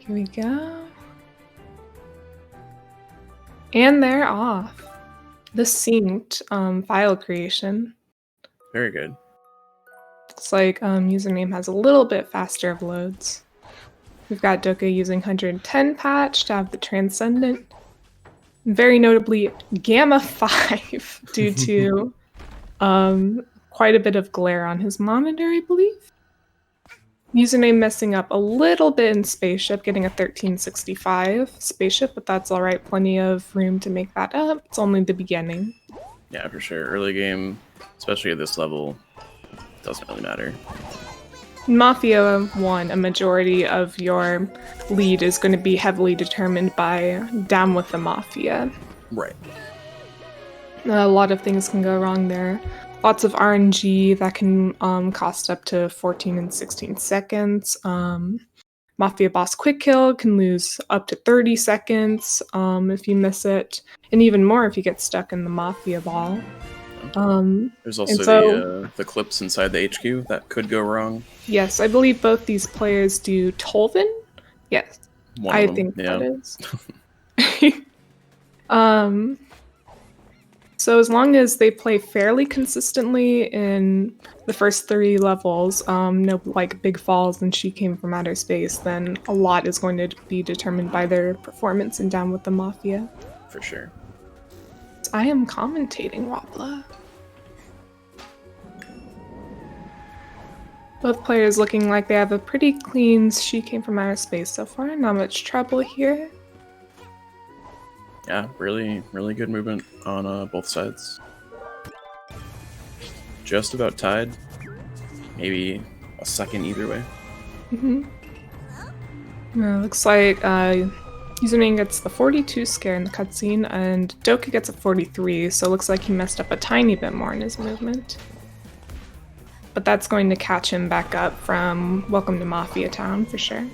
Here we go. And they're off. The synced file creation. Very good. Looks like username has a little bit faster of loads. We've got Doka using 110 patch to have the transcendent. Very notably, Gamma 5 due to quite a bit of glare on his monitor, I believe. Username messing up a little bit in Spaceship, getting a 1365 Spaceship, but that's alright. Plenty of room to make that up. It's only the beginning. Yeah, for sure. Early game, especially at this level, doesn't really matter. Mafia 1, a majority of your lead is going to be heavily determined by down with the Mafia. Right. A lot of things can go wrong there. Lots of RNG that can cost up to 14 and 16 seconds. Mafia boss quick kill can lose up to 30 seconds if you miss it, and even more if you get stuck in the Mafia ball. There's also the clips inside the HQ that could go wrong. Yes, I believe both these players do Tolvin. Yes, I think that is. So as long as they play fairly consistently in the first 3 levels, no like big falls and She Came from Outer Space, then a lot is going to be determined by their performance in Down with the Mafia. For sure. I am commentating Wobla. Both players looking like they have a pretty clean She Came from Outer Space so far. Not much trouble here. Yeah, really good movement on both sides. Just about tied. Maybe a second either way. Looks like username gets the 42 scare in the cutscene, and Doka gets a 43, so it looks like he messed up a tiny bit more in his movement. But that's going to catch him back up from Welcome to Mafia Town, for sure.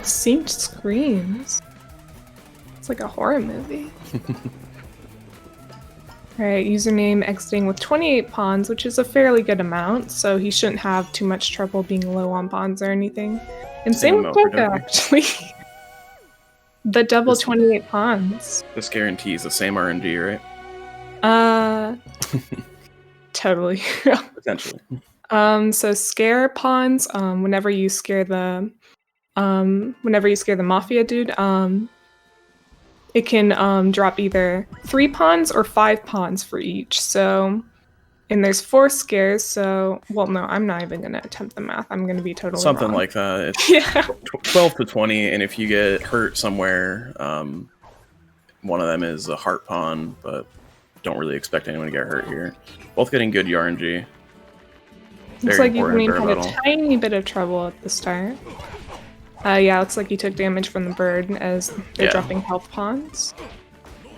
Synced screens. It's like a horror movie. Alright, username exiting with 28 pawns, which is a fairly good amount, so he shouldn't have too much trouble being low on pawns or anything. And same with Doka, actually. The double 28 pawns. This guarantees the same RNG, right? Totally. Potentially. So scare pawns, whenever you scare the Mafia dude, it can drop either 3 pawns or 5 pawns for each. So, and there's 4 scares. So, well, no, I'm not even gonna attempt the math. I'm gonna be totally something wrong. Like that. It's yeah, 12 to 20, and if you get hurt somewhere, one of them is a heart pawn, but don't really expect anyone to get hurt here. Both getting good RNG. Looks like you had a tiny bit of trouble at the start. Yeah, looks like you took damage from the bird as they're dropping health pawns.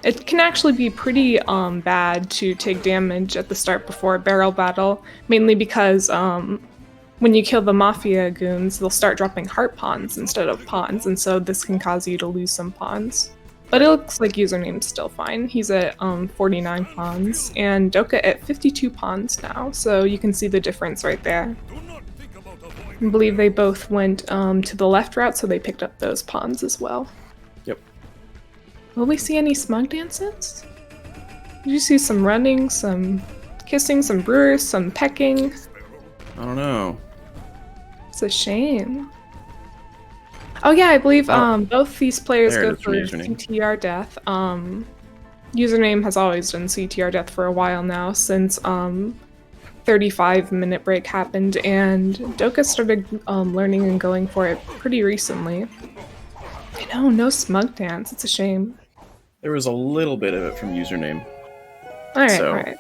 It can actually be pretty bad to take damage at the start before a barrel battle, mainly because when you kill the Mafia goons, they'll start dropping heart pawns instead of pawns, and so this can cause you to lose some pawns. But it looks like username's still fine. He's at 49 pawns, and Doka at 52 pawns now, so you can see the difference right there. I believe they both went to the left route, so they picked up those pawns as well. Yep. Will we see any smug dances? Did you see some running, some kissing, some brewers, some pecking? I don't know. It's a shame. Oh yeah, I believe both these players go for CTR death. Username has always done CTR death for a while now, since 35-minute break happened, and Doka started learning and going for it pretty recently. I know, no smug dance. It's a shame. There was a little bit of it from username. Alright.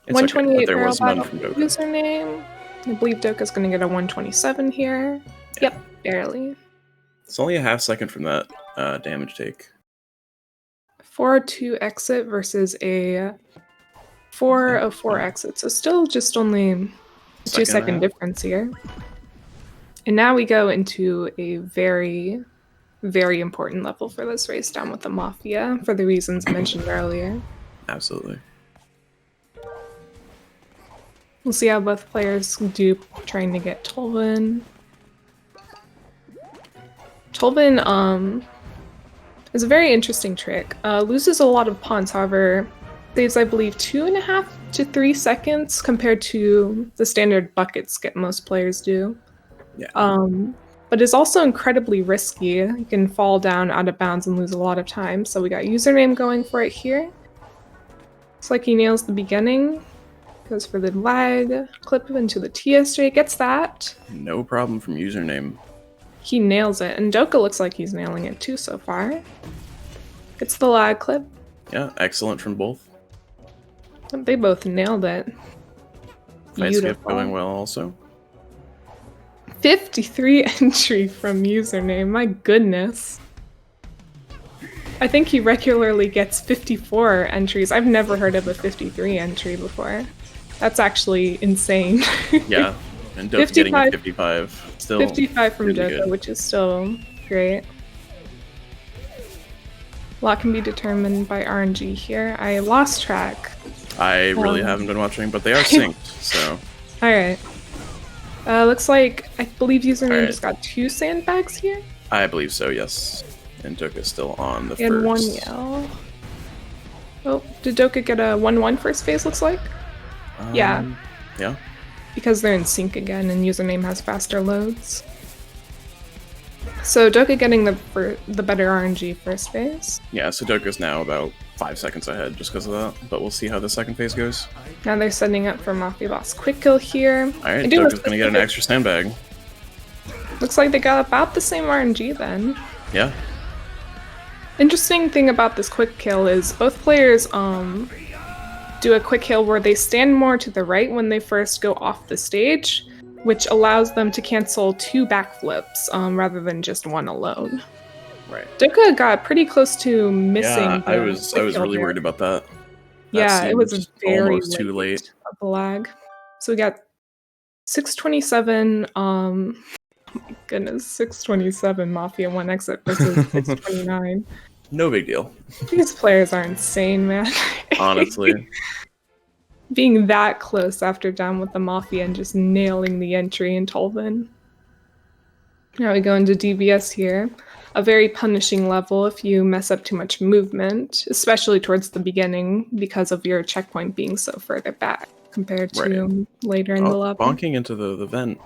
128 okay, barrel battle from Doka. Username. I believe Doka's gonna get a 127 here. Yeah. Yep, barely. It's only a half second from that damage take. 402 exit versus a 404 exit, so still just only 2-second difference here. And now we go into a very, very important level for this race down with the Mafia, for the reasons mentioned earlier. Absolutely. We'll see how both players do trying to get Tolvin. Tolvin is a very interesting trick. Loses a lot of pawns, however, saves, I believe, 2.5 to 3 seconds compared to the standard bucket skip most players do. Yeah. But is also incredibly risky. You can fall down out of bounds and lose a lot of time. So we got username going for it here. Looks like he nails the beginning. Goes for the lag, clip into the TSJ, gets that. No problem from username. He nails it, and Doka looks like he's nailing it too so far. Gets the lag clip. Yeah, excellent from both. They both nailed it. Fight skip going well also. 53 entry from username, my goodness. I think he regularly gets 54 entries. I've never heard of a 53 entry before. That's actually insane. Yeah, and Doka getting a 55. Still 55 from really Doka, good. which is still great. A lot can be determined by RNG here. I lost track. I really haven't been watching, but they are synced, so. Alright. Looks like, I believe username just got 2 sandbags here? I believe so, yes. And Doka's still on the and first. 1 yell. Oh, did Doka get a 1-1 first phase, looks like? Yeah. Yeah. Because they're in sync again and username has faster loads. So Doka getting the better RNG first phase. Yeah, so Doka's now about 5 seconds ahead just because of that, but we'll see how the second phase goes. Now they're setting up for Mafia Boss quick kill here. Alright, Doka's gonna get an extra sandbag. Looks like they got about the same RNG then. Yeah. Interesting thing about this quick kill is both players do a quick kill where they stand more to the right when they first go off the stage, which allows them to cancel 2 backflips rather than just 1 alone. Right. Doka got pretty close to missing. Yeah, I was really worried about that. Yeah, it was very almost too late of the lag. So we got 627. Oh my goodness, 627 Mafia 1 exit versus 629. No big deal. These players are insane, man. Honestly. Being that close after down with the Mafia and just nailing the entry in Tolvin. Now we go into DBS here. A very punishing level if you mess up too much movement, especially towards the beginning because of your checkpoint being so further back compared to later in the level. Bonking into the vent.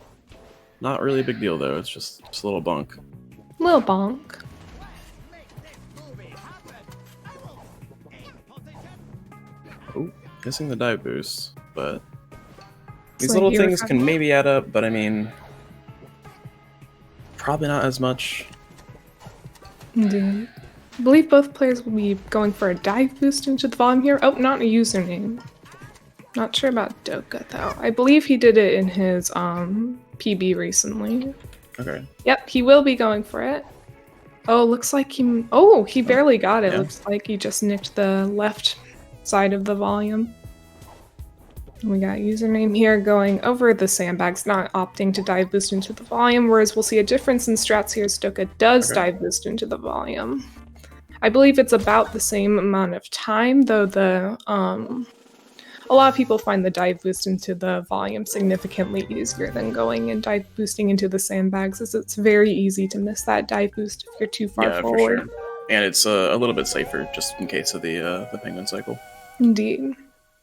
Not really a big deal though, it's just a little bonk. Little bonk. Oh, missing the dive boost, but these little things can maybe add up, but I mean, probably not as much. Indeed. I believe both players will be going for a dive boost into the volume here. Oh, not a username. Not sure about Doka though. I believe he did it in his PB recently. Okay. Yep, he will be going for it. Oh, looks like he barely got it. Yeah. Looks like he just nicked the left side of the volume. We got username here going over the sandbags, not opting to dive boost into the volume, whereas we'll see a difference in strats here as Doka does dive boost into the volume. I believe it's about the same amount of time, though a lot of people find the dive boost into the volume significantly easier than going and dive boosting into the sandbags, as it's very easy to miss that dive boost if you're too far forward. For sure. And it's a little bit safer, just in case of the penguin cycle. Indeed.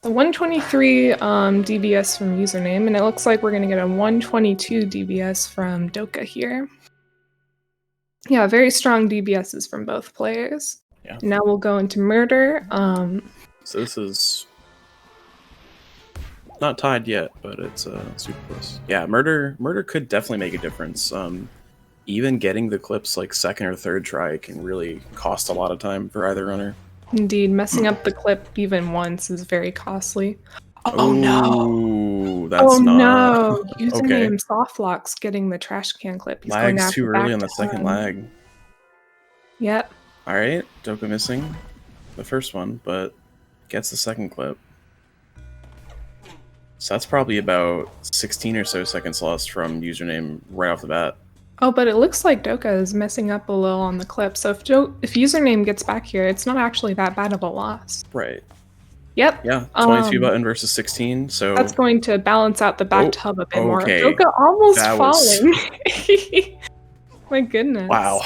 The 123 DBS from username, and it looks like we're going to get a 122 DBS from Doka here. Yeah, very strong DBSs from both players. Yeah. Now we'll go into murder. So this is not tied yet, but it's super close. Yeah, murder could definitely make a difference. Even getting the clips like second or third try can really cost a lot of time for either runner. Indeed, messing up the clip even once is very costly. Oh no! That's no! Username Softlocks getting the trash can clip. He's Lag's going too early on the second lag. Yep. All right, Doka missing the first one, but gets the second clip. So that's probably about 16 or so seconds lost from username right off the bat. Oh, but it looks like Doka is messing up a little on the clip. So if username gets back here, it's not actually that bad of a loss. Right. Yep. Yeah, 22 button versus 16, so... That's going to balance out the back to hub a bit more. Okay. Doka almost That falling. My goodness. Wow.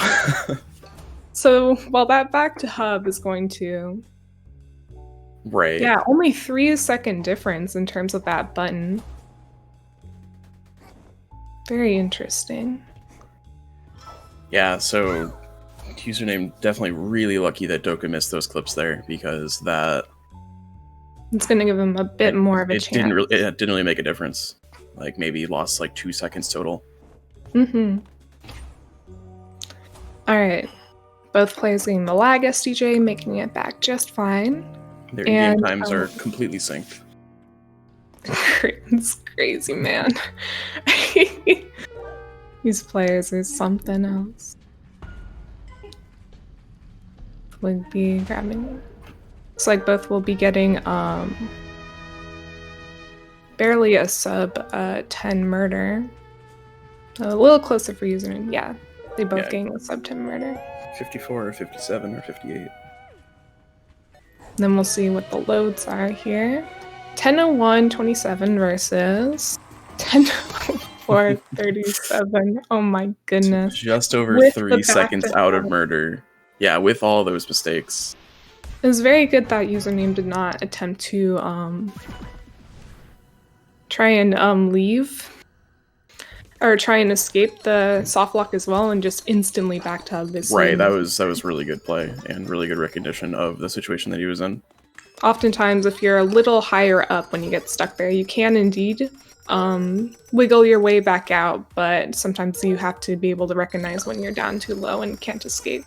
So, while that back to hub is going to... Right. Yeah, only 3-second difference in terms of that button. Very interesting. Yeah, so username definitely really lucky that Doka missed those clips there, because that... It's going to give him a bit more of a chance. It didn't really make a difference. Like, maybe he lost like 2 seconds total. Mm-hmm. Alright. Both players getting the lag SDJ, making it back just fine. Their in-game times are completely synced. It's crazy, man. These players are something else. Would be grabbing... Looks like both will be getting barely a sub 10 murder. A little closer for username. Yeah, they both getting a sub 10 murder. 54 or 57 or 58. Then we'll see what the loads are here. 10:01:27 versus 10:04:37. Oh my goodness. Just over 3 seconds out of murder. Yeah, with all those mistakes. It was very good that username did not attempt to try and leave or try and escape the soft lock as well, and just instantly back to hub this. Right, that was really good play and really good recognition of the situation that he was in. Oftentimes, if you're a little higher up when you get stuck there, you can indeed wiggle your way back out, but sometimes you have to be able to recognize when you're down too low and can't escape.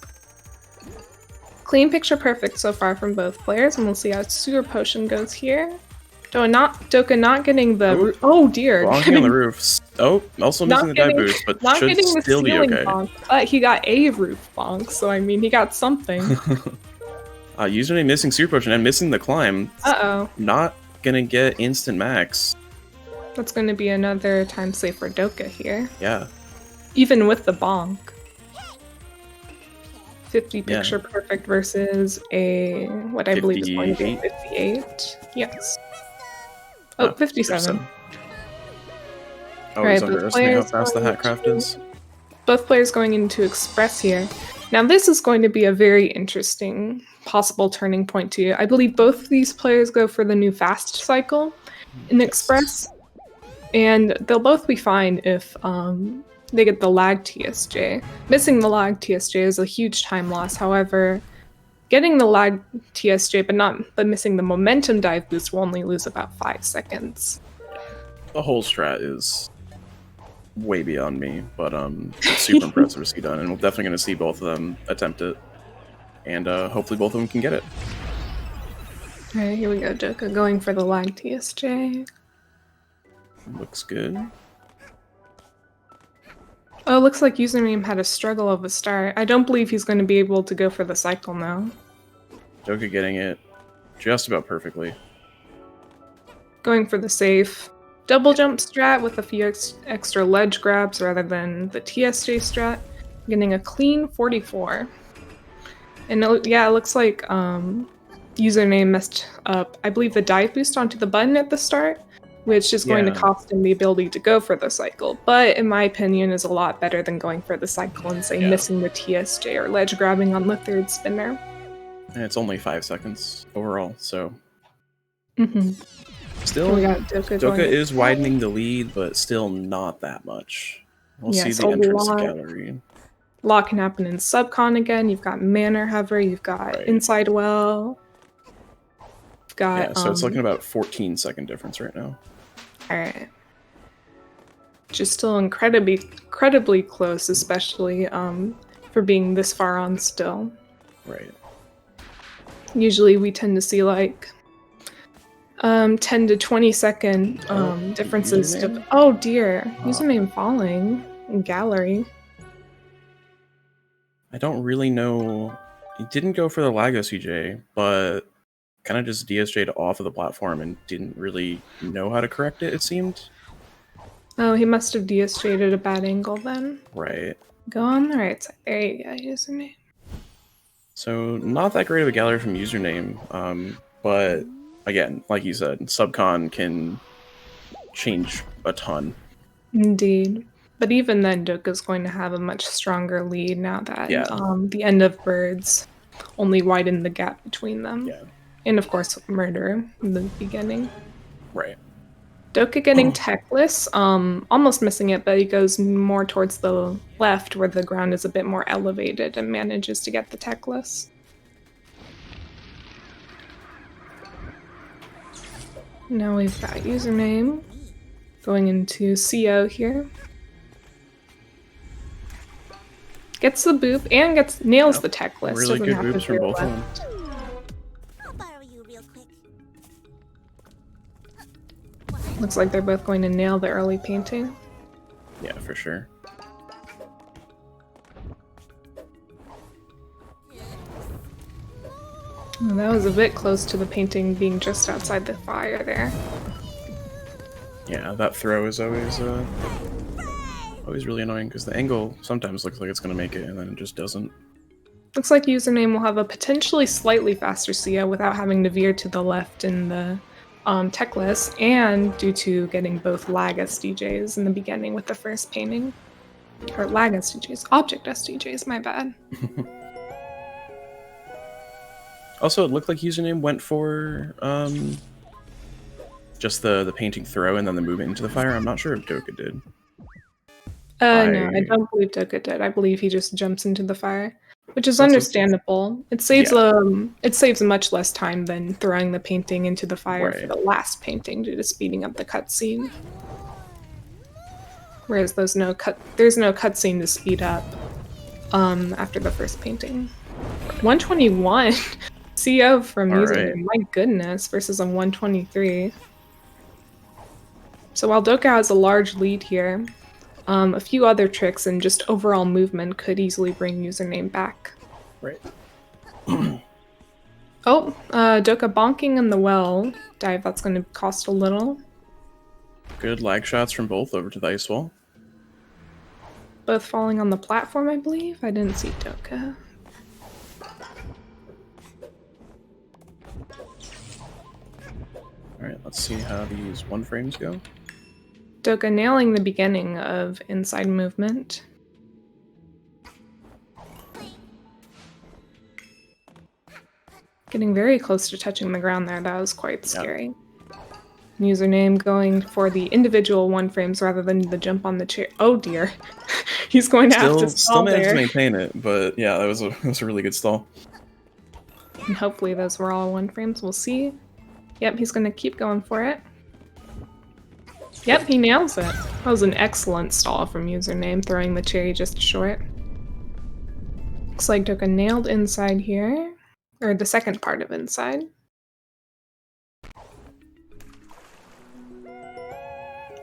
Clean picture perfect so far from both players, and we'll see how Sewer Potion goes here. Doka not getting the... Oh dear. Bonking on the roof. Oh, also missing the dive boost, but should still be okay. Bonk, but he got a roof bonk, so I mean, he got something. Username missing Sewer Potion and missing the climb. Uh-oh. Not gonna get instant max. That's gonna be another time save for Doka here. Yeah. Even with the bonk. 50 picture perfect versus a, what I believe is going to be 58. Yes. Oh, 57. Oh, he's underestimating how fast the Hatcraft is. Both players going into Express here. Now this is going to be a very interesting possible turning point to you. I believe both of these players go for the new fast cycle in Express, and they'll both be fine if they get the lag TSJ. Missing the lag TSJ is a huge time loss. However, getting the lag TSJ but missing the momentum dive boost will only lose about 5 seconds. The whole strat is way beyond me, but it's super impressive to see done, and we're definitely going to see both of them attempt it, and hopefully both of them can get it. Alright, here we go, Doka going for the lag TSJ. Looks good. Oh, looks like username had a struggle of a start. I don't believe he's going to be able to go for the cycle now. Doka getting it just about perfectly. Going for the safe double jump strat with a few extra ledge grabs rather than the TSJ strat. Getting a clean 44. And yeah, it looks like username messed up, I believe, the dive boost onto the button at the start, which is going to cost him the ability to go for the cycle, but in my opinion is a lot better than going for the cycle and, say, missing the TSJ or ledge grabbing on the third spinner. And it's only 5 seconds overall, so... Still, Doka is widening the lead, but still not that much. We'll see the entrance to gallery. A lot can happen in Subcon again. You've got Manor Hover, you've got Inside Well. You've got, so it's looking about 14-second difference right now. Alright. Just still incredibly close, especially for being this far on still. Right. Usually we tend to see like 10 to 20 second differences. Oh dear, username falling in gallery. I don't really know. He didn't go for the lag OCJ, but kind of just DSJ'd off of the platform and didn't really know how to correct it, it seemed. Oh, he must have DSJ'd at a bad angle then. Right. Go on the right side. There you go, username. So, not that great of a gallery from username, but again, like you said, subcon can change a ton. Indeed. But even then, Doka's going to have a much stronger lead now that the end of birds only widened the gap between them. Yeah. And of course, murder in the beginning. Right. Doka getting techless, almost missing it, but he goes more towards the left where the ground is a bit more elevated and manages to get the techless. Now we've got username going into CO here. Gets the boop and nails the techless. Really good boops from both of them. Looks like they're both going to nail the early painting. Yeah, for sure. Oh, that was a bit close to the painting being just outside the fire there. Yeah, that throw is always really annoying because the angle sometimes looks like it's going to make it and then it just doesn't. Looks like username will have a potentially slightly faster CO without having to veer to the left in the techless, and due to getting both lag SDJs in the beginning with the first painting. Or lag SDJs, object SDJs, my bad. Also, it looked like username went for just the painting throw and then the movement into the fire. I'm not sure if Doka did. No, I don't believe Doka did. I believe he just jumps into the fire, which is understandable. It saves much less time than throwing the painting into the fire for the last painting due to speeding up the cutscene. Whereas there's no cutscene to speed up after the first painting. 121 CO from username. My goodness, versus a 123. So while Doka has a large lead here, a few other tricks and just overall movement could easily bring username back. Right. Oh, Doka bonking in the well dive. That's going to cost a little. Good lag shots from both over to the ice wall. Both falling on the platform, I believe. I didn't see Doka. Alright, let's see how these one frames go. Doka nailing the beginning of inside movement. Getting very close to touching the ground there. That was quite scary. Username going for the individual one frames rather than the jump on the chair. Oh dear. He's going to have to stall there. Still managed to maintain it, but yeah, that was a really good stall. And hopefully those were all one frames. We'll see. Yep, he's going to keep going for it. Yep, he nails it. That was an excellent stall from username, throwing the cherry just short. Looks like Doka nailed inside here. Or the second part of inside.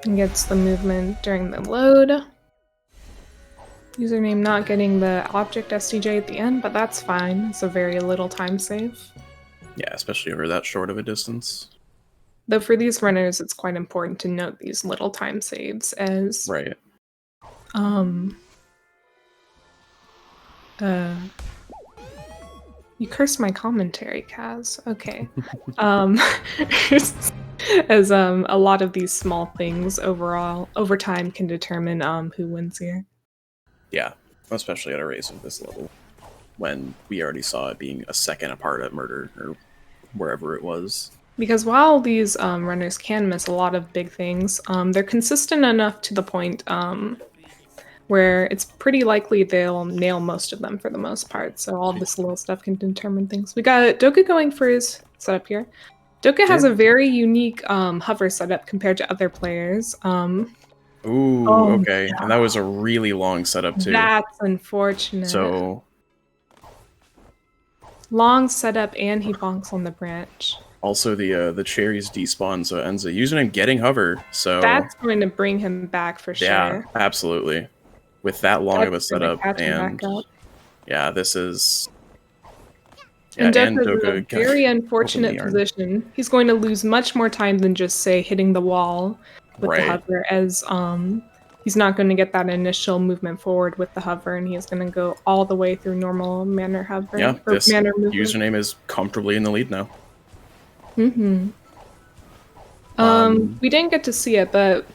And gets the movement during the load. Username not getting the object SDJ at the end, but that's fine. It's a very little time save. Yeah, especially over that short of a distance. Though for these runners, it's quite important to note these little time saves as... Right. You cursed my commentary, Kaz. Okay. As a lot of these small things over time can determine who wins here. Yeah, especially at a race of this level, when we already saw it being a second apart at murder or wherever it was. Because while these runners can miss a lot of big things, they're consistent enough to the point where it's pretty likely they'll nail most of them for the most part. So all this little stuff can determine things. We got Doka going for his setup here. Doka has a very unique hover setup compared to other players. Okay. And that was a really long setup too. That's unfortunate. So long setup and he bonks on the branch. Also, the cherries despawn, so it ends up username getting hover. So that's going to bring him back for sure. Yeah, absolutely. With that long of a setup, and yeah, this is. Yeah, and Doka's in a very unfortunate position. He's going to lose much more time than just say hitting the wall with the hover, as he's not going to get that initial movement forward with the hover, and he is going to go all the way through normal manner hover. Yeah, this username is comfortably in the lead now. Mm-hmm. We didn't get to see it, but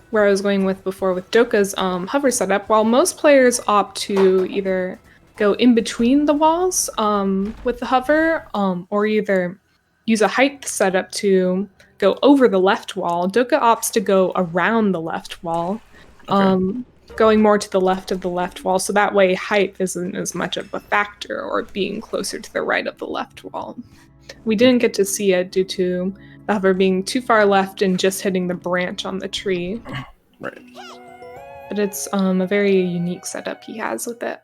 where I was going with before with Doka's hover setup, while most players opt to either go in between the walls with the hover, or either use a height setup to go over the left wall, Doka opts to go around the left wall, going more to the left of the left wall, so that way height isn't as much of a factor, or being closer to the right of the left wall. We didn't get to see it due to the hover being too far left and just hitting the branch on the tree. Right. But it's a very unique setup he has with it.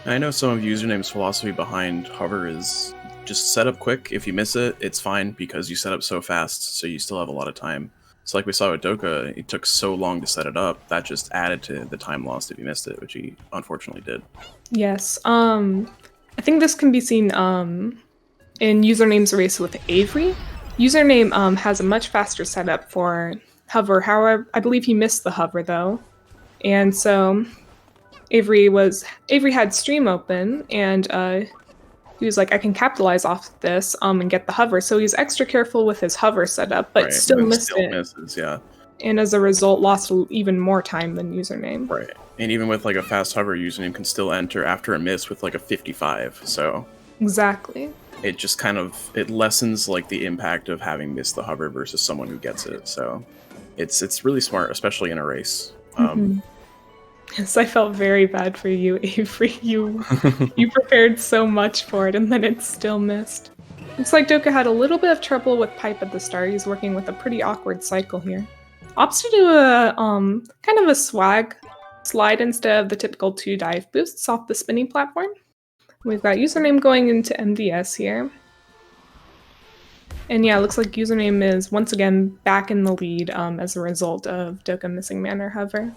I know some of Username's philosophy behind hover is just set up quick. If you miss it, it's fine because you set up so fast, so you still have a lot of time. So like we saw with Doka, it took so long to set it up, that just added to the time lost if you missed it, which he unfortunately did. Yes. I think this can be seen in Username's race with Avery. Username has a much faster setup for hover. However, I believe he missed the hover though. And so Avery had stream open, and he was like, I can capitalize off this and get the hover. So he's extra careful with his hover setup, but still missed it. Misses, yeah. And as a result, lost even more time than Username. Right. And even with like a fast hover, Username can still enter after a miss with like a 55. So exactly. It just kind of lessens like the impact of having missed the hover versus someone who gets it. So it's really smart, especially in a race. Yes, I felt very bad for you, Avery. You prepared so much for it, and then it still missed. Looks like Doka had a little bit of trouble with pipe at the start. He's working with a pretty awkward cycle here. Opts to do a kind of a swag slide instead of the typical 2 dive boosts off the spinning platform. We've got Username going into MDS here. And yeah, it looks like Username is once again back in the lead as a result of Doka missing Manor Hover.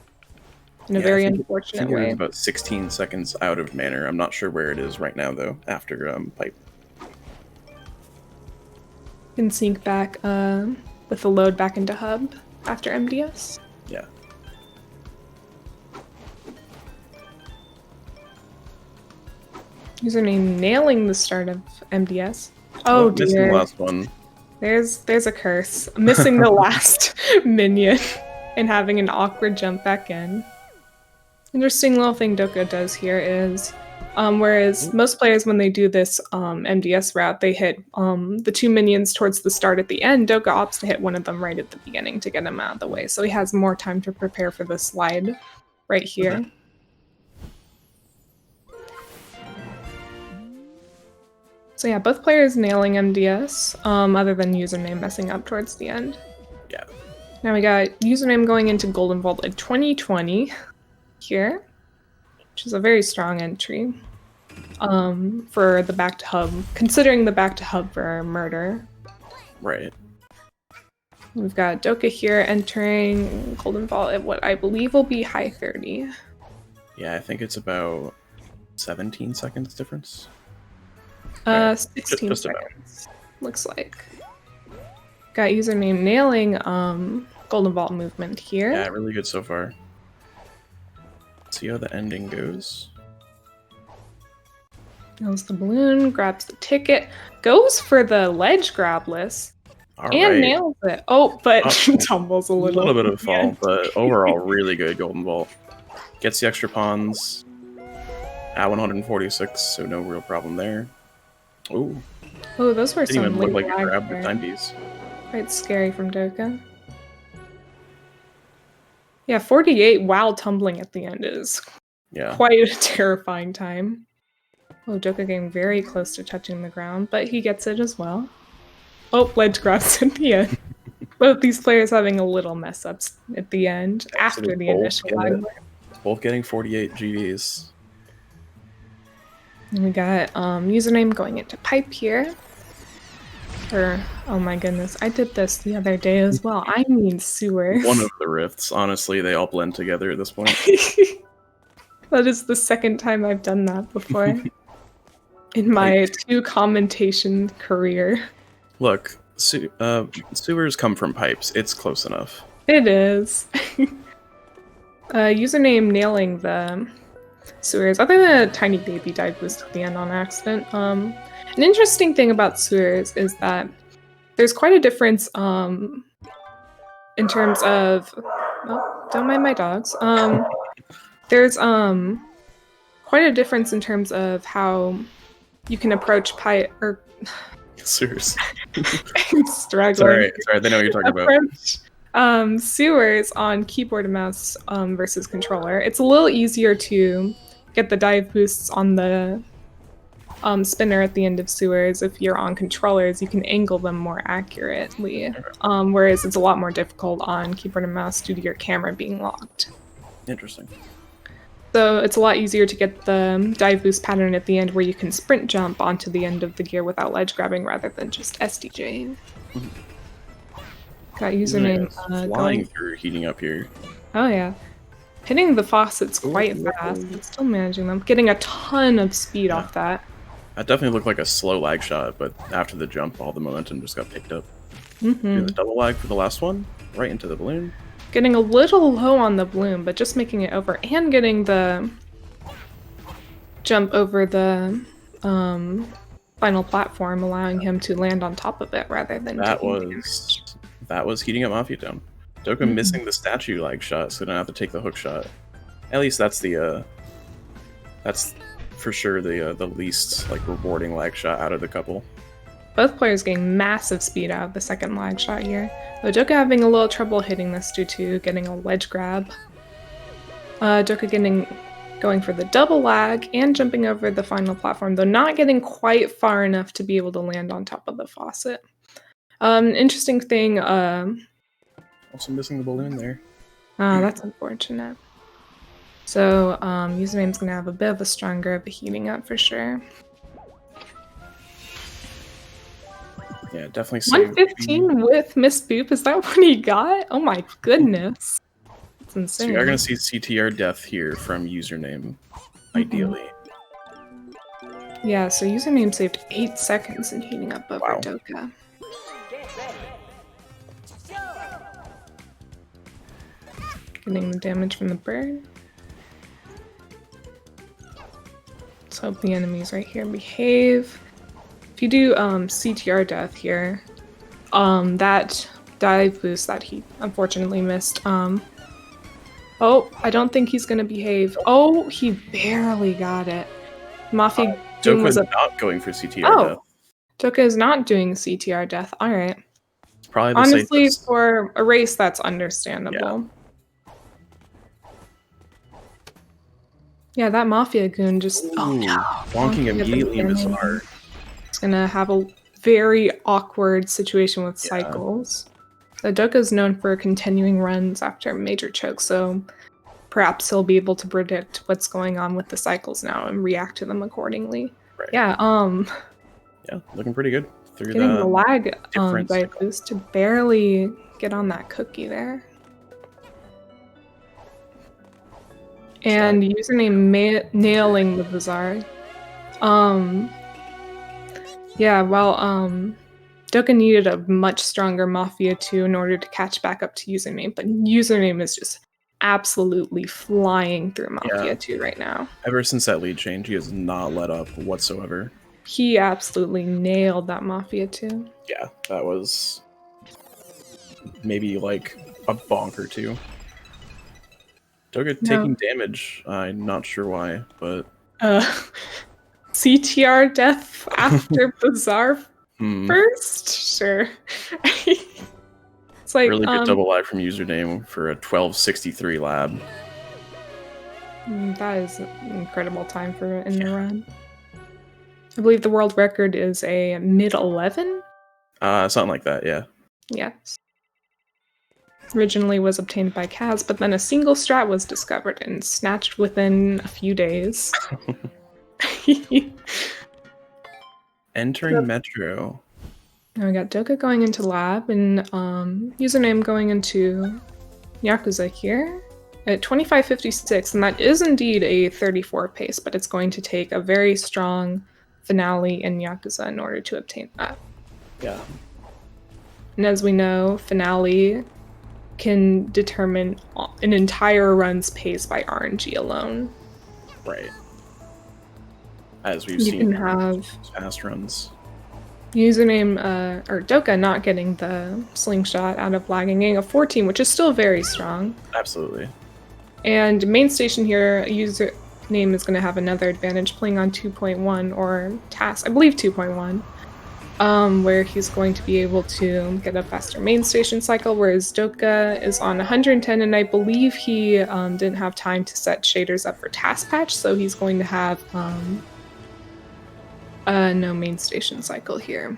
In a very unfortunate way. It's about 16 seconds out of Manor. I'm not sure where it is right now, though, after Pipe. Can sync back with the load back into Hub after MDS. Yeah. Username nailing the start of MDS. Oh dear. Missing the last one. There's a curse. Missing the last minion and having an awkward jump back in. Interesting little thing Doka does here is, whereas most players when they do this MDS route, they hit the 2 minions towards the start at the end, Doka opts to hit one of them right at the beginning to get him out of the way, so he has more time to prepare for the slide right here. Okay. So yeah, both players nailing MDS, other than Username messing up towards the end. Yeah. Now we got Username going into Golden Vault at 2020 here, which is a very strong entry for the back to hub, considering the back to hub for murder. Right. We've got Doka here entering Golden Vault at what I believe will be high 30. Yeah, I think it's about 17 seconds difference. 16 just seconds, looks like. Got Username nailing Golden Vault movement here. Yeah, really good so far. See how the ending goes. Goes the balloon, grabs the ticket, goes for the ledge grabless, nails it. Oh, but tumbles a little. A little bit of a fall, but overall, really good Golden Vault. Gets the extra pawns at 146, so no real problem there. Oh, those were some didn't even look like he grabbed the timepiece. Quite scary from Doka. Yeah, 48 while tumbling at the end is quite a terrifying time. Oh, Doka getting very close to touching the ground, but he gets it as well. Oh, ledge grabs at the end. Both these players having a little mess ups at the end after the initial lag. Both getting 48 GVs. And we got Username going into pipe here. Oh my goodness, I did this the other day as well. I mean sewers. One of the rifts. Honestly, they all blend together at this point. That is the second time I've done that before. In my 2 commentation career. Look, sewers come from pipes. It's close enough. It is. Username nailing the sewers, other than a tiny baby dive boost at the end on accident. An interesting thing about sewers is that there's quite a difference in terms of don't mind my dogs. There's quite a difference in terms of how you can approach sewers. I'm struggling. It's all right. They know what you're talking about. Sewers on keyboard and mouse versus controller. It's a little easier to get the dive boosts on the spinner at the end of sewers. If you're on controllers, you can angle them more accurately. Whereas it's a lot more difficult on keyboard and mouse due to your camera being locked. Interesting. So it's a lot easier to get the dive boost pattern at the end where you can sprint jump onto the end of the gear without ledge grabbing rather than just SDJing. Got username flying through, heating up here. Oh yeah. Hitting the faucets quite fast, but still managing them. Getting a ton of speed off that. That definitely looked like a slow lag shot, but after the jump, all the momentum just got picked up. Doing the double lag for the last one, right into the balloon. Getting a little low on the balloon, but just making it over, and getting the jump over the final platform, allowing him to land on top of it rather than that was heating up Mafia Town. Doka missing the statue lag shot, so don't have to take the hook shot. At least that's the that's for sure the least like rewarding lag shot out of the couple. Both players getting massive speed out of the second lag shot here. Though Doka having a little trouble hitting this due to getting a ledge grab. Doka going for the double lag and jumping over the final platform, though not getting quite far enough to be able to land on top of the faucet. Interesting thing. Also missing the balloon there. That's unfortunate. So username's gonna have a bit of a stronger of a heating up for sure. Yeah, definitely. 115 with Miss Boop. Is that what he got? Oh my goodness. That's insane. So you are going to see CTR death here from username, ideally. Yeah, so username saved 8 seconds in heating up over Doka. Getting the damage from the bird. Let's hope the enemies right here behave. If you do CTR death here, that dive boost that he unfortunately missed. Oh, I don't think he's gonna behave. Oh, he barely got it. Mafia Doka was not going for CTR death. Doka is not doing CTR death. All right. Probably the honestly, safest. For a race, that's understandable. Yeah, that Mafia goon just bonking immediately into Bizarre. It's gonna have a very awkward situation with cycles. So Doka is known for continuing runs after major chokes, so perhaps he'll be able to predict what's going on with the cycles now and react to them accordingly. Right. Yeah, yeah, looking pretty good. Through getting the lag by boost to barely get on that cookie there. And username nailing the Bizarre. Yeah, well, Doka needed a much stronger Mafia 2 in order to catch back up to username, but username is just absolutely flying through Mafia 2 right now. Ever since that lead change, he has not let up whatsoever. He absolutely nailed that Mafia 2. Yeah, that was maybe like a bonk or two. Doka taking damage. I'm not sure why, but CTR death after Bizarre first? Sure. It's like really good double lag from username for a 1263 lab. That is an incredible time for in the run. I believe the world record is a mid-11? Something like that, yeah. Yes. Originally was obtained by Kaz, but then a single strat was discovered and snatched within a few days. Entering Metro. Now we got Doka going into lab and username going into Yakuza here at 25:56, and that is indeed a 34 pace, but it's going to take a very strong finale in Yakuza in order to obtain that. Yeah. And as we know, finale can determine an entire run's pace by RNG alone. Right. as we've You seen can have fast runs. username or Doka not getting the slingshot out of lagging, getting a 14, which is still very strong. Absolutely. And main station here, username is going to have another advantage playing on 2.1 or task, I believe 2.1. Where he's going to be able to get a faster main station cycle, whereas Doka is on 110, and I believe he didn't have time to set shaders up for task patch, so he's going to have no main station cycle here.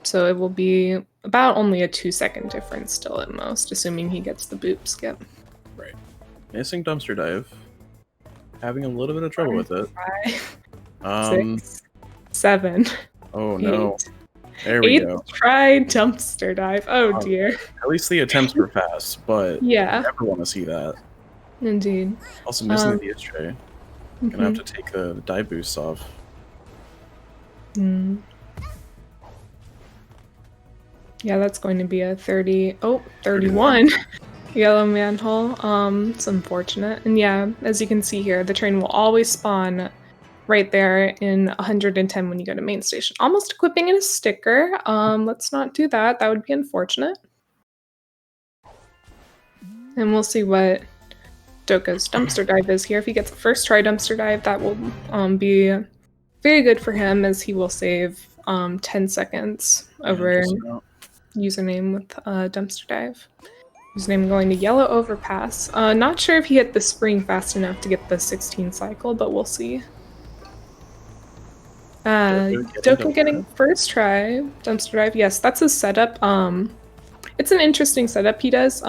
So it will be about only a 2-second difference still at most, assuming he gets the boop skip. Right. Missing dumpster dive. Having a little bit of trouble with it. 5, 6, 7. Oh 8. no. There we go. Try dumpster dive. Oh dear. At least the attempts were fast, but yeah. I never want to see that. Indeed. Also missing the DS tray. Gonna have to take the dive boosts off. Yeah, that's going to be a 31 yellow manhole. It's unfortunate. And yeah, as you can see here, the train will always spawn right there in 110 when you go to main station. Almost equipping it a sticker. Let's not do that. That would be unfortunate. And we'll see what Doka's dumpster dive is here. If he gets a first try dumpster dive, that will be very good for him, as he will save 10 seconds over username with dumpster dive. Username going to yellow overpass. Not sure if he hit the spring fast enough to get the 16 cycle, but we'll see. Doka getting first try dumpster dive. Yes, that's his setup. It's an interesting setup he does.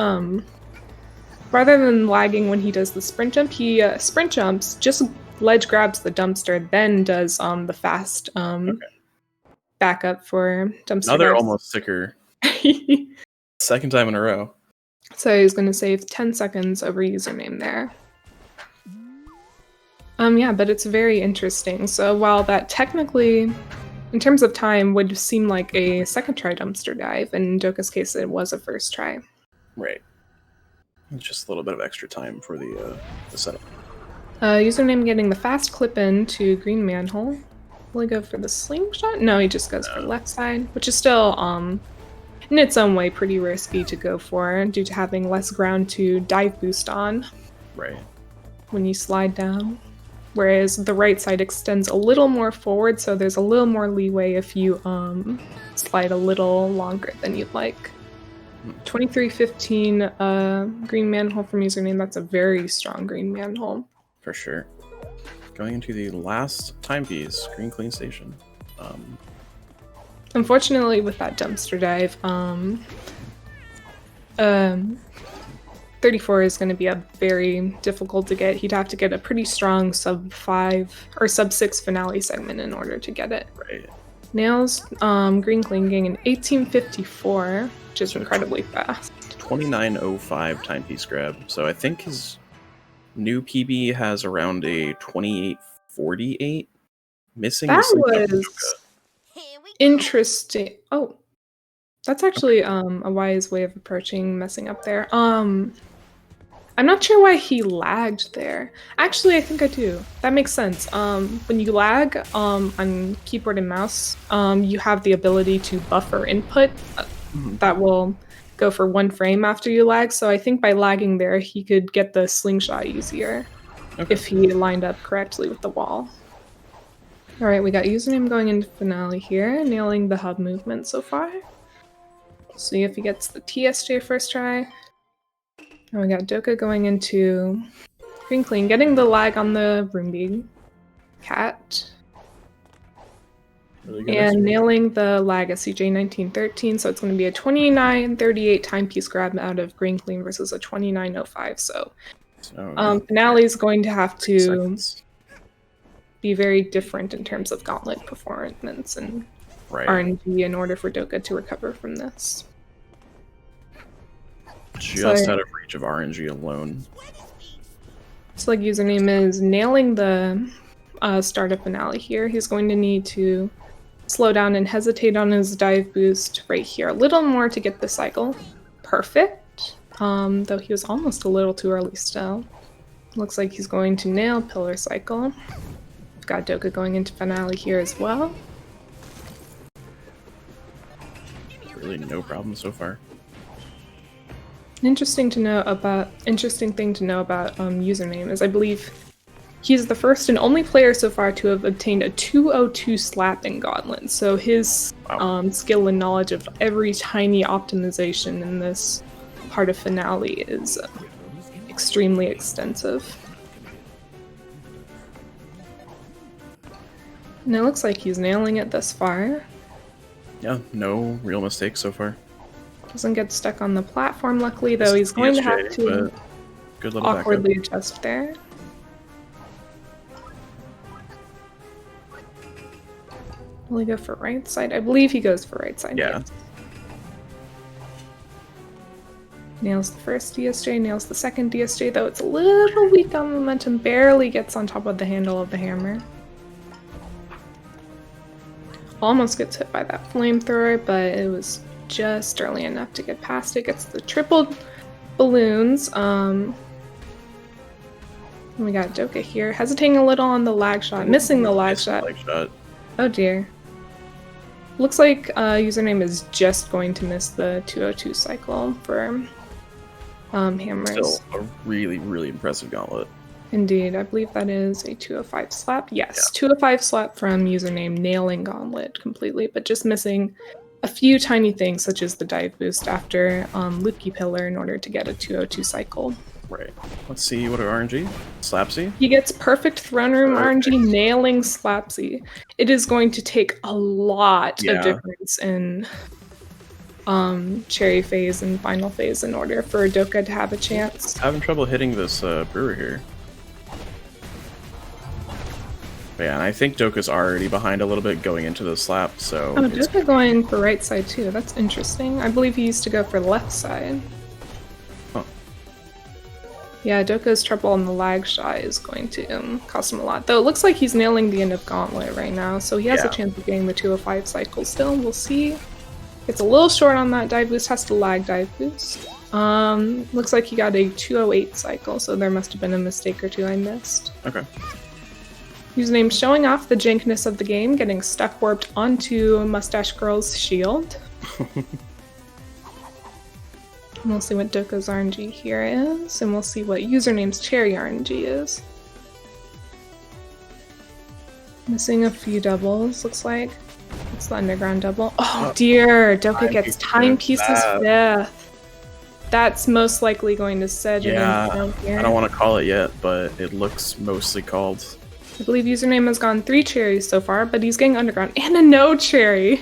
Rather than lagging when he does the sprint jump, he sprint jumps, just ledge grabs the dumpster, then does the fast backup for dumpster. Another almost sticker. Second time in a row. So he's going to save 10 seconds over username there. Yeah, but it's very interesting. So while that technically, in terms of time, would seem like a second try dumpster dive, in Doka's case it was a first try. Right. It's just a little bit of extra time for the setup. Username getting the fast clip in to green manhole. Will he go for the slingshot? No, he just goes for left side, which is still, in its own way, pretty risky to go for due to having less ground to dive boost on. Right. When you slide down. Whereas the right side extends a little more forward, so there's a little more leeway if you slide a little longer than you'd like. 2315 green manhole from username. That's a very strong green manhole. For sure. Going into the last timepiece, green clean station. Unfortunately, with that dumpster dive, 34 is going to be a very difficult to get. He'd have to get a pretty strong sub 5 or sub 6 finale segment in order to get it. Right. Nails, green clean getting an 1854, which is incredibly fast. 2905 timepiece grab. So I think his new PB has around a 2848. Missing. That was interesting. Oh, that's actually a wise way of approaching messing up there. I'm not sure why he lagged there. Actually, I think I do. That makes sense. When you lag on keyboard and mouse, you have the ability to buffer input that will go for 1 frame after you lag. So I think by lagging there, he could get the slingshot easier if he lined up correctly with the wall. All right, we got username going into finale here, nailing the hub movement so far. See if he gets the TSJ first try. And we got Doka going into green clean, getting the lag on the Roombi cat. Really and nailing the lag at CJ1913, so it's going to be a 2938 timepiece grab out of green clean versus a 2905. So finale is going to have to be very different in terms of gauntlet performance and RNG in order for Doka to recover from this. Just out of reach of RNG alone. So like username is nailing the startup finale here. He's going to need to slow down and hesitate on his dive boost right here. A little more to get the cycle. Perfect. Though he was almost a little too early still. Looks like he's going to nail pillar cycle. got Doka going into finale here as well. Really no problem so far. Interesting thing to know about username is I believe he's the first and only player so far to have obtained a 202 slapping gauntlet. So his skill and knowledge of every tiny optimization in this part of finale is extremely extensive. And it looks like he's nailing it thus far. Yeah, no real mistakes so far. Doesn't get stuck on the platform, luckily, though he's going to have to awkwardly adjust there. Will he go for right side? I believe he goes for right side. Yeah. Yes. Nails the first DSJ, nails the second DSJ, though it's a little weak on momentum, barely gets on top of the handle of the hammer. Almost gets hit by that flamethrower, but it was just early enough to get past it. Gets the triple balloons. We got Doka here, hesitating a little on the lag shot, missing the lag shot. Oh dear. Looks like username is just going to miss the 202 cycle for hammers. Still a really, really impressive gauntlet. Indeed, I believe that is a 205 slap. Yes, yeah. 205 slap from username, nailing gauntlet completely, but just missing a few tiny things such as the dive boost after Lucky Pillar in order to get a 202 cycle. Right. Let's see what our RNG. Slapsy. He gets perfect throne room RNG, nailing Slapsy. It is going to take a lot of difference in cherry phase and final phase in order for Doka to have a chance. Having trouble hitting this brewer here. But yeah, and I think Doka's already behind a little bit going into the slap, so... Oh, Doka going for right side too. That's interesting. I believe he used to go for left side. Huh. Yeah, Doka's trouble on the lag shot is going to cost him a lot. Though it looks like he's nailing the end of Gauntlet right now, so he has a chance of getting the 205 cycle still. We'll see. It's a little short on that dive boost, has to lag dive boost. Looks like he got a 208 cycle, so there must have been a mistake or two I missed. Okay. Username showing off the jankness of the game, getting stuck warped onto Mustache Girl's shield. And we'll see what Doka's RNG here is, and we'll see what username's cherry RNG is. Missing a few doubles, looks like. It's the underground double. Oh dear, Doka gets timepieces 5th. That's most likely going to set it in down here. I don't want to call it yet, but it looks mostly called. I believe username has gone 3 cherries so far, but he's getting underground and a no cherry.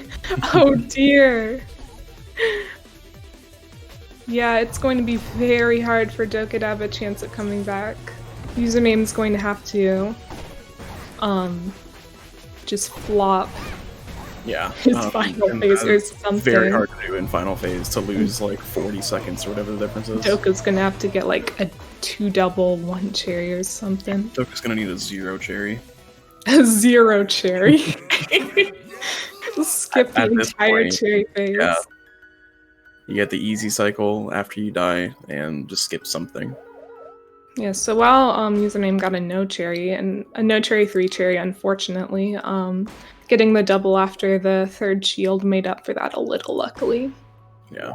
Oh dear. Yeah, it's going to be very hard for Doka to have a chance at coming back. Username is going to have to just flop his final phase or something. Very hard to do in final phase to lose like 40 seconds or whatever the difference is. Doka's gonna have to get like a 2 double 1 cherry or something. Doka's gonna need a 0 cherry. A 0 cherry. Skip the entire cherry phase. Yeah. You get the easy cycle after you die and just skip something. Yeah, so while username got a no cherry and a no cherry 3 cherry, unfortunately, getting the double after the 3rd shield made up for that a little, luckily. Yeah.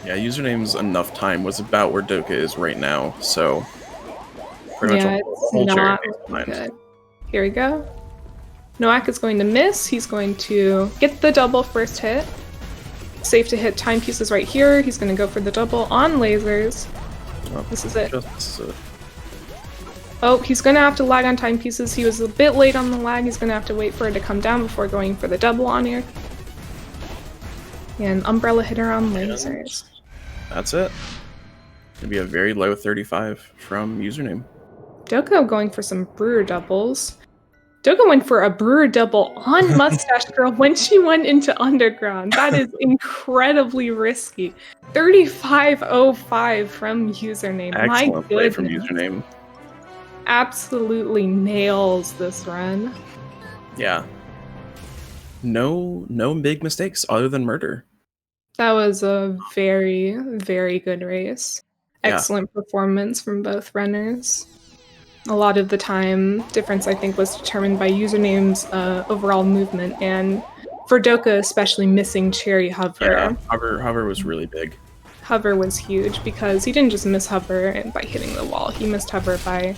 Yeah, username's enough time was about where Doka is right now, so pretty much a whole cherry phase good. Here we go. Noak is going to miss. He's going to get the double first hit. Safe to hit timepieces right here. He's going to go for the double on lasers. Oh, this is it. Oh, he's going to have to lag on timepieces. He was a bit late on the lag. He's going to have to wait for it to come down before going for the double on here. And umbrella hitter on lasers. That's it. It'll be a very low 35 from username. Doka going for some brewer doubles. Doka went for a brewer double on Mustache Girl when she went into Underground. That is incredibly risky. 35.05 from username. Excellent play from username. Absolutely nails this run. Yeah. No big mistakes other than murder. That was a very, very good race. Excellent performance from both runners. A lot of the time, difference I think was determined by username's overall movement, and for Doka especially, missing Cherry Hover. Yeah, hover was really big. Hover was huge because he didn't just miss Hover by hitting the wall, he missed Hover by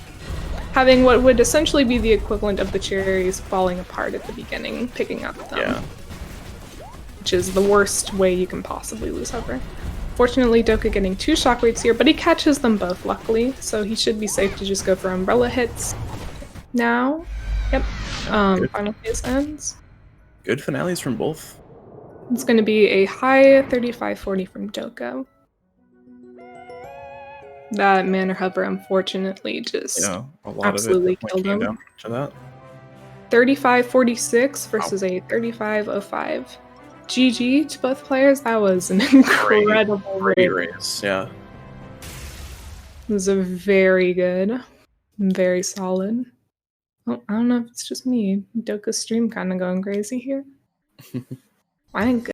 having what would essentially be the equivalent of the cherries falling apart at the beginning, picking up them. Yeah. Which is the worst way you can possibly lose Hover. Fortunately, Doka getting 2 shockwaves here, but he catches them both, luckily, so he should be safe to just go for umbrella hits now. Yep. Final phase ends. Good finales from both. It's going to be a high 35-40 from Doka. That Manor Hover, unfortunately, just absolutely killed him. Down to that. 35-46 versus a 35-05. GG to both players. That was an incredible race. Yeah. It was a very good, very solid. Oh, I don't know if it's just me. Doka's stream kind of going crazy here. I think